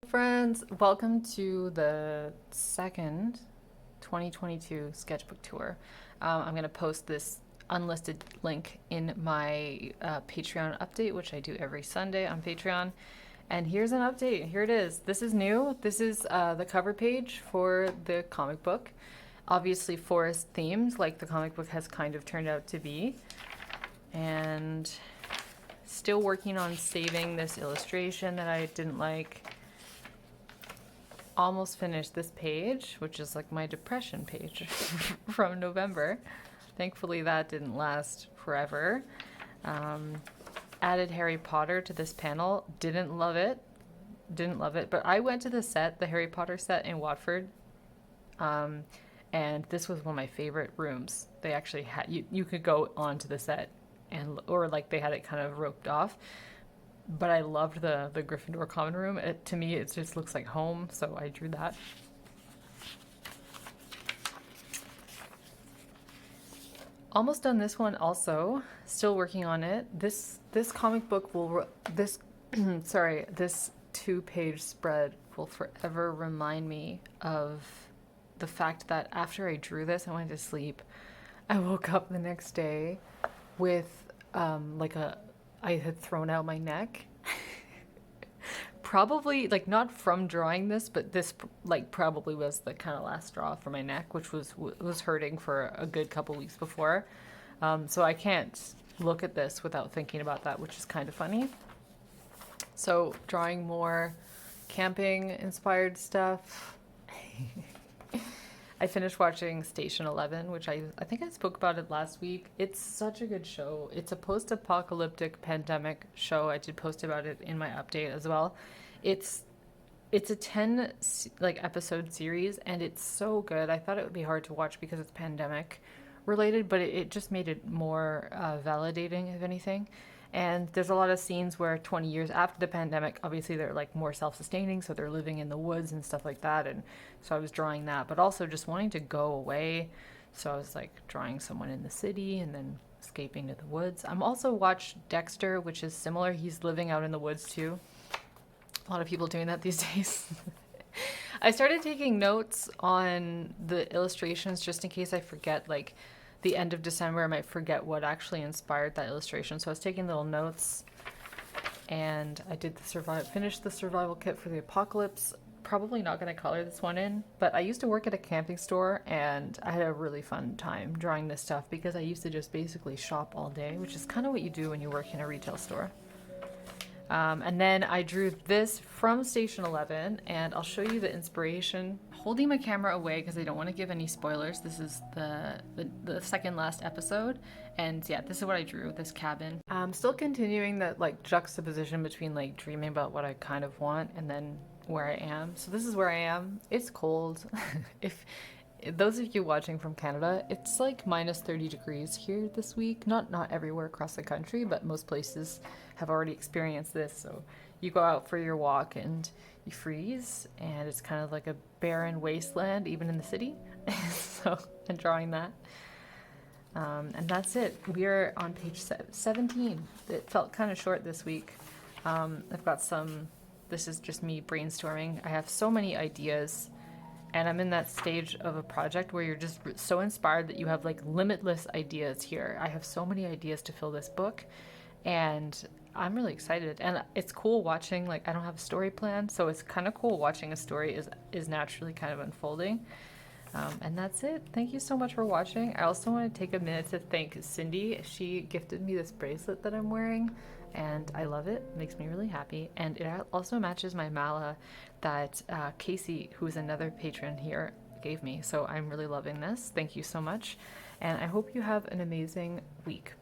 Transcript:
friends, welcome to the second 2022 sketchbook tour. I'm going to post this unlisted link in my Patreon update, which I do every Sunday on Patreon. And here's an update. Here it is. This is new. This is the cover page for the comic book. Obviously, forest themed, like the comic book has kind of turned out to be. And still working on saving this illustration that I didn't like. Almost finished this page, which is like my depression page from November. Thankfully that didn't last forever. Added Harry Potter to this panel. Didn't love it, but I went to the Harry Potter set in Watford, and this was one of my favorite rooms. They actually had, you could go onto the set or like they had it kind of roped off. But I loved the Gryffindor common room. To me, it just looks like home, so I drew that. Almost done this one also. Still working on it. This comic book will this two-page spread will forever remind me of the fact that after I drew this, I went to sleep. I woke up the next day with I had thrown out my neck. Probably, like, not from drawing this, but this, like, probably was the kind of last straw for my neck, which was hurting for a good couple weeks before. So I can't look at this without thinking about that, which is kind of funny. So drawing more camping-inspired stuff. I finished watching Station 11, which I think I spoke about it last week. It's such a good show. It's a post-apocalyptic pandemic show. I did post about it in my update as well. It's a 10 episode series, and it's so good. I thought it would be hard to watch because it's pandemic related, but it just made it more validating, if anything. And there's a lot of scenes where 20 years after the pandemic, obviously they're like more self-sustaining, so they're living in the woods and stuff like that. And so I was drawing that, but also just wanting to go away. So I was like drawing someone in the city and then escaping to the woods. I'm also watched Dexter, which is similar. He's living out in the woods too. A lot of people doing that these days. I started taking notes on the illustrations just in case I forget, like, the end of December, I might forget what actually inspired that illustration. So I was taking little notes, and I did finished the survival kit for the apocalypse. Probably not going to color this one in, but I used to work at a camping store, and I had a really fun time drawing this stuff because I used to just basically shop all day, which is kind of what you do when you work in a retail store. And then I drew this from Station 11, and I'll show you the inspiration. Holding my camera away because I don't want to give any spoilers. This is the second last episode, and yeah, this is what I drew, this cabin. I'm still continuing that like juxtaposition between like dreaming about what I kind of want and then where I am. So this is where I am. It's cold. If those of you watching from Canada, it's like minus 30 degrees here this week. Not everywhere across the country, but most places have already experienced this. So you go out for your walk and you freeze, and it's kind of like a barren wasteland, even in the city. So I'm drawing that. And that's it. We're on page 17. It felt kind of short this week. I've got this is just me brainstorming. I have so many ideas. And I'm in that stage of a project where you're just so inspired that you have like limitless ideas here. I have so many ideas to fill this book, and I'm really excited. And it's cool watching, like, I don't have a story plan, so it's kind of cool watching a story is naturally kind of unfolding. And that's it. Thank you so much for watching. I also want to take a minute to thank Cindy. She gifted me this bracelet that I'm wearing, and I love it. It makes me really happy. And it also matches my mala that Casey, who's another patron here, gave me. So I'm really loving this. Thank you so much. And I hope you have an amazing week.